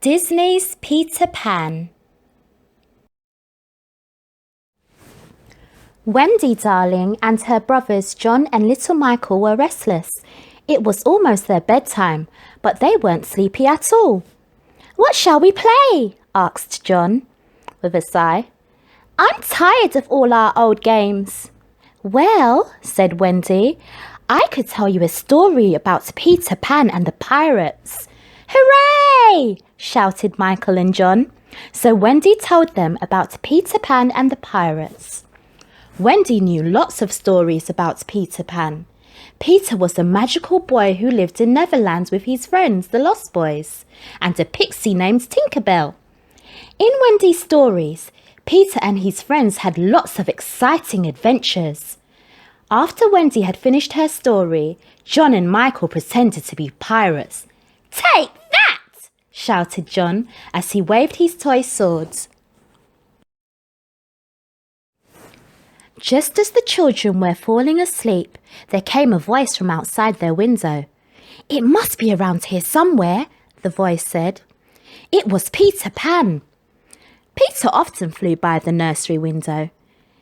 Disney's Peter Pan. Wendy, darling, and her brothers John and little Michael were restless. It was almost their bedtime, but they weren't sleepy at all. "What shall we play?" asked John, with a sigh. "I'm tired of all our old games." "Well," said Wendy, "I could tell you a story about Peter Pan and the pirates." "Hooray!" shouted Michael and John. So Wendy told them about Peter Pan and the pirates. Wendy knew lots of stories about Peter Pan. Peter was a magical boy who lived in Neverland with his friends, the Lost Boys, and a pixie named Tinker Bell. In Wendy's stories, Peter and his friends had lots of exciting adventures. After Wendy had finished her story, John and Michael pretended to be pirates. "Take that!" shouted John as he waved his toy swords. Just as the children were falling asleep, there came a voice from outside their window. "It must be around here somewhere," the voice said. It was Peter Pan. Peter often flew by the nursery window.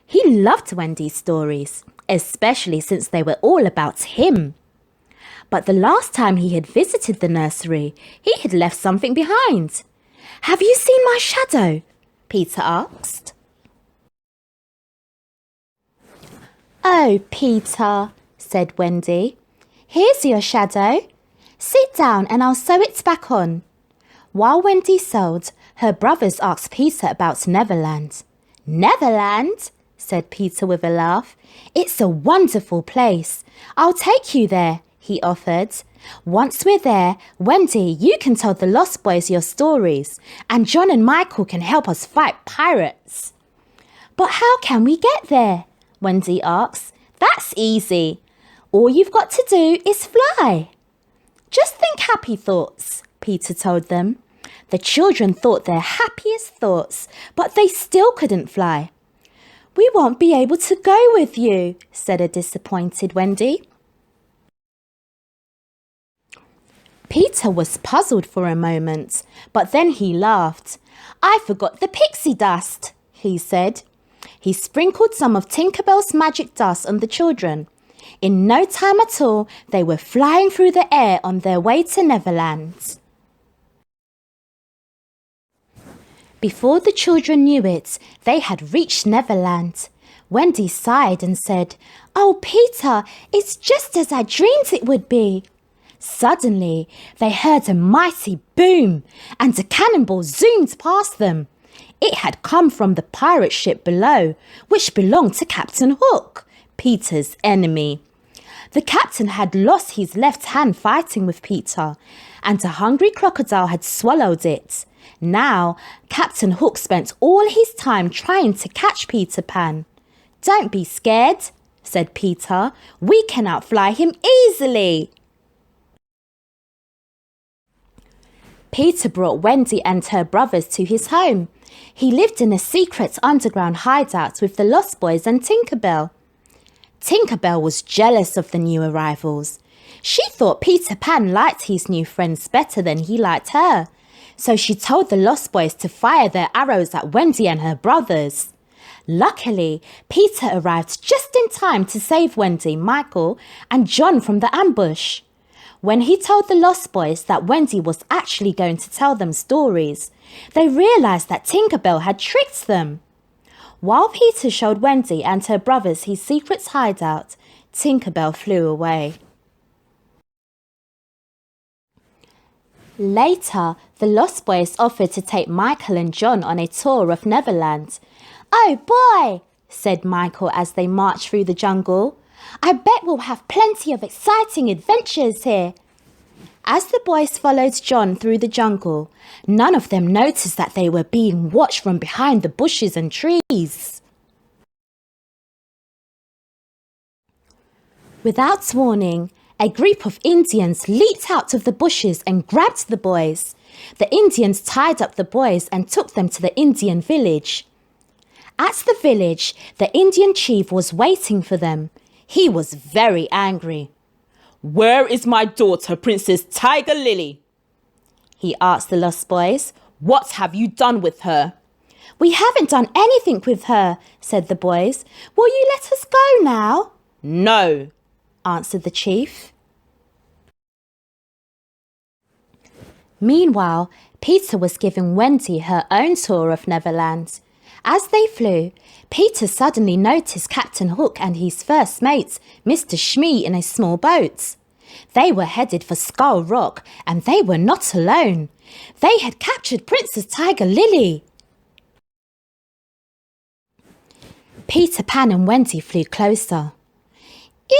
He loved Wendy's stories, especially since they were all about him. But the last time he had visited the nursery, he had left something behind. "Have you seen my shadow?" Peter asked. "Oh, Peter," said Wendy. "Here's your shadow. Sit down and I'll sew it back on." While Wendy sewed, her brothers asked Peter about Neverland. "Neverland?" said Peter with a laugh. "It's a wonderful place. I'll take you there," he offered. "Once we're there, Wendy, you can tell the Lost Boys your stories, and John and Michael can help us fight pirates." "But how can we get there?" Wendy asked. "That's easy. All you've got to do is fly." "Just think happy thoughts," Peter told them. The children thought their happiest thoughts, but they still couldn't fly. "We won't be able to go with you," said a disappointed Wendy. Peter was puzzled for a moment, but then he laughed. "I forgot the pixie dust," he said. He sprinkled some of Tinker Bell's magic dust on the children. In no time at all, they were flying through the air on their way to Neverland. Before the children knew it, they had reached Neverland. Wendy sighed and said, "Oh, Peter, it's just as I dreamed it would be." Suddenly, they heard a mighty boom, and a cannonball zoomed past them. It had come from the pirate ship below, which belonged to Captain Hook, Peter's enemy. The captain had lost his left hand fighting with Peter, and a hungry crocodile had swallowed it. Now, Captain Hook spent all his time trying to catch Peter Pan. "Don't be scared," said Peter. "We can outfly him easily." Peter brought Wendy and her brothers to his home. He lived in a secret underground hideout with the Lost Boys and Tinker Bell. Tinker Bell was jealous of the new arrivals. She thought Peter Pan liked his new friends better than he liked her. So she told the Lost Boys to fire their arrows at Wendy and her brothers. Luckily, Peter arrived just in time to save Wendy, Michael, and John from the ambush. When he told the Lost Boys that Wendy was actually going to tell them stories, they realized that Tinker Bell had tricked them. While Peter showed Wendy and her brothers his secret hideout, Tinker Bell flew away. Later, the Lost Boys offered to take Michael and John on a tour of Neverland. "Oh boy," said Michael as they marched through the jungle. "I bet we'll have plenty of exciting adventures here." As the boys followed John through the jungle, none of them noticed that they were being watched from behind the bushes and trees. Without warning, a group of Indians leaped out of the bushes and grabbed the boys. The Indians tied up the boys and took them to the Indian village. At the village, the Indian chief was waiting for them. He was very angry. "Where is my daughter, Princess Tiger Lily?" he asked the lost boys. "What have you done with her?" "We haven't done anything with her," said the boys. "Will you let us go now?" "No," answered the chief. Meanwhile, Peter was giving Wendy her own tour of Neverland. As they flew, Peter suddenly noticed Captain Hook and his first mate, Mr. Shmee, in a small boat. They were headed for Skull Rock, and they were not alone. They had captured Princess Tiger Lily. Peter Pan and Wendy flew closer.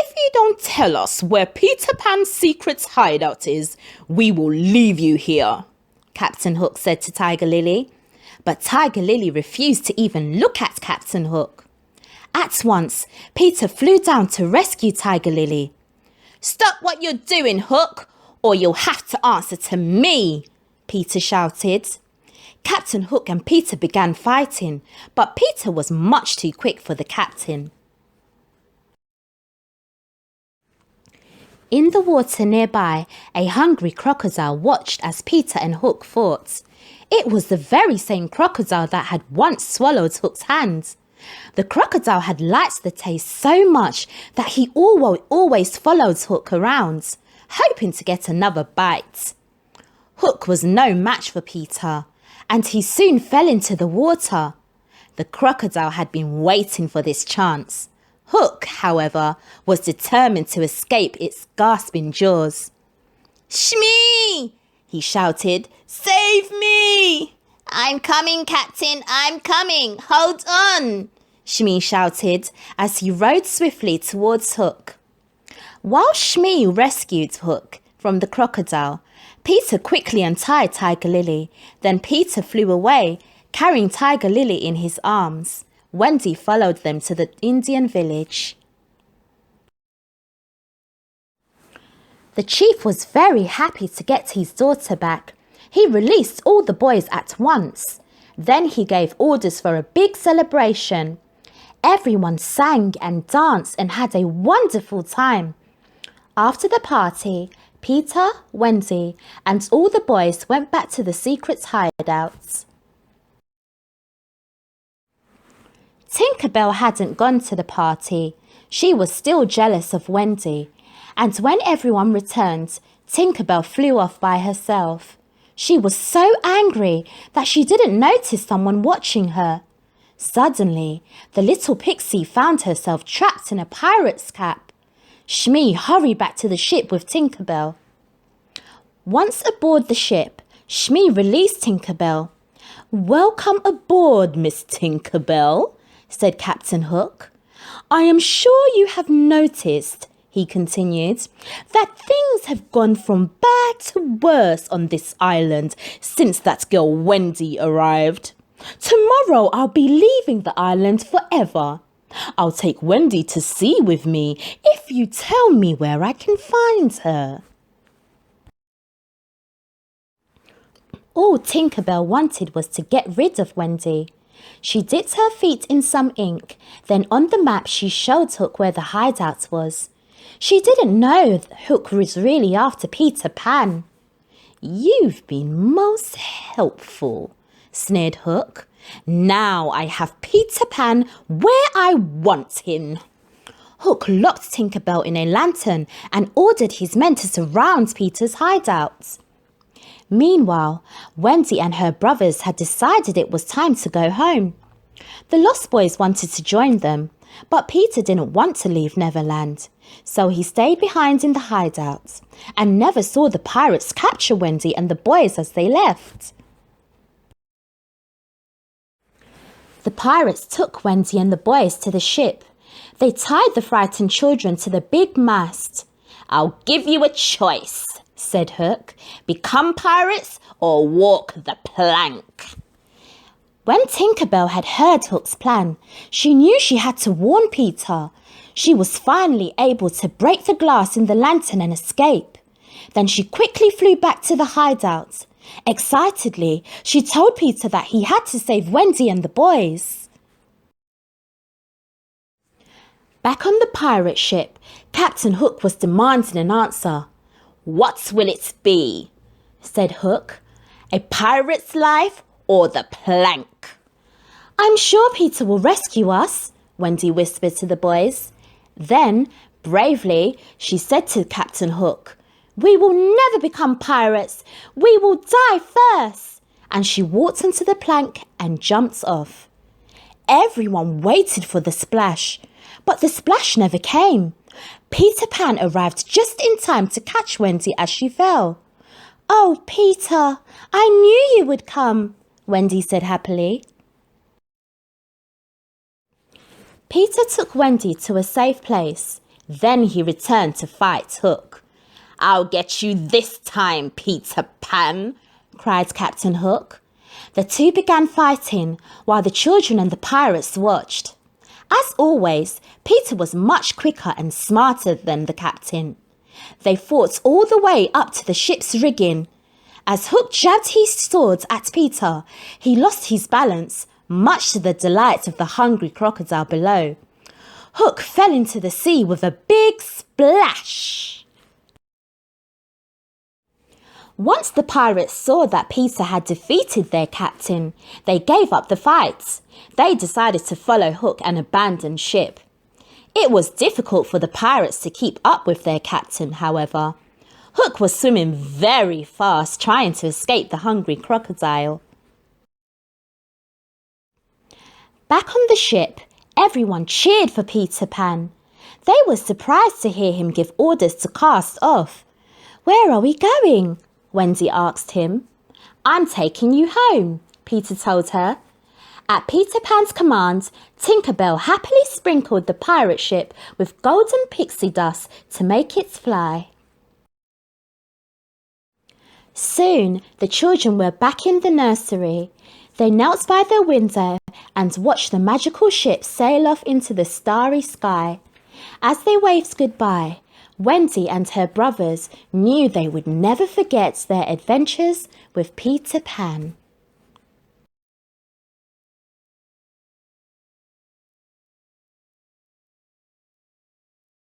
"If you don't tell us where Peter Pan's secret hideout is, we will leave you here," Captain Hook said to Tiger Lily. But Tiger Lily refused to even look at Captain Hook. At once, Peter flew down to rescue Tiger Lily. "Stop what you're doing, Hook, or you'll have to answer to me," Peter shouted. Captain Hook and Peter began fighting, but Peter was much too quick for the captain. In the water nearby, a hungry crocodile watched as Peter and Hook fought. It was the very same crocodile that had once swallowed Hook's hand. The crocodile had liked the taste so much that he always followed Hook around, hoping to get another bite. Hook was no match for Peter, and he soon fell into the water. The crocodile had been waiting for this chance. Hook, however, was determined to escape its gasping jaws. "Shmee!" he shouted. "Save me!" "I'm coming, Captain, I'm coming. Hold on!" Shmee shouted as he rowed swiftly towards Hook. While Shmee rescued Hook from the crocodile, Peter quickly untied Tiger Lily. Then Peter flew away, carrying Tiger Lily in his arms. Wendy followed them to the Indian village. The chief was very happy to get his daughter back. He released all the boys at once. Then he gave orders for a big celebration. Everyone sang and danced and had a wonderful time. After the party, Peter, Wendy, and all the boys went back to the secret hideout. Tinkerbell hadn't gone to the party. She was still jealous of Wendy. And when everyone returned, Tinkerbell flew off by herself. She was so angry that she didn't notice someone watching her. Suddenly, the little pixie found herself trapped in a pirate's cap. Shmee hurried back to the ship with Tinkerbell. Once aboard the ship, Shmee released Tinkerbell. "Welcome aboard, Miss Tinkerbell," said Captain Hook. "I am sure you have noticed," he continued, "that things have gone from bad to worse on this island since that girl Wendy arrived. Tomorrow I'll be leaving the island forever. I'll take Wendy to sea with me if you tell me where I can find her." All Tinkerbell wanted was to get rid of Wendy. She dipped her feet in some ink. Then on the map she showed Hook where the hideout was. She didn't know Hook was really after Peter Pan. "You've been most helpful," sneered Hook. "Now I have Peter Pan where I want him." Hook locked Tinkerbell in a lantern and ordered his men to surround Peter's hideout. Meanwhile, Wendy and her brothers had decided it was time to go home. The Lost Boys wanted to join them, but Peter didn't want to leave Neverland, so he stayed behind in the hideout and never saw the pirates capture Wendy and the boys as they left. The pirates took Wendy and the boys to the ship. They tied the frightened children to the big mast. "I'll give you a choice," said Hook. "Become pirates or walk the plank." When Tinkerbell had heard Hook's plan, she knew she had to warn Peter. She was finally able to break the glass in the lantern and escape. Then she quickly flew back to the hideout. Excitedly, she told Peter that he had to save Wendy and the boys. Back on the pirate ship, Captain Hook was demanding an answer. "What will it be?" said Hook. A pirate's life or the plank? I'm sure Peter will rescue us, Wendy whispered to the boys. Then, bravely, she said to Captain Hook, "We will never become pirates. We will die first." And she walked onto the plank and jumped off. Everyone waited for the splash, but the splash never came. Peter Pan arrived just in time to catch Wendy as she fell. "Oh, Peter, I knew you would come," Wendy said happily. Peter took Wendy to a safe place. Then he returned to fight Hook. "I'll get you this time, Peter Pan," cried Captain Hook. The two began fighting while the children and the pirates watched. As always, Peter was much quicker and smarter than the captain. They fought all the way up to the ship's rigging. As Hook jabbed his sword at Peter, he lost his balance, much to the delight of the hungry crocodile below. Hook fell into the sea with a big splash. Once the pirates saw that Peter had defeated their captain, they gave up the fight. They decided to follow Hook and abandon ship. It was difficult for the pirates to keep up with their captain, however. Hook was swimming very fast, trying to escape the hungry crocodile. Back on the ship, everyone cheered for Peter Pan. They were surprised to hear him give orders to cast off. "Where are we going?" Wendy asked him. "I'm taking you home," Peter told her. At Peter Pan's command, Tinker Bell happily sprinkled the pirate ship with golden pixie dust to make it fly. Soon, the children were back in the nursery. They knelt by their window and watched the magical ship sail off into the starry sky. As they waved goodbye, Wendy and her brothers knew they would never forget their adventures with Peter Pan.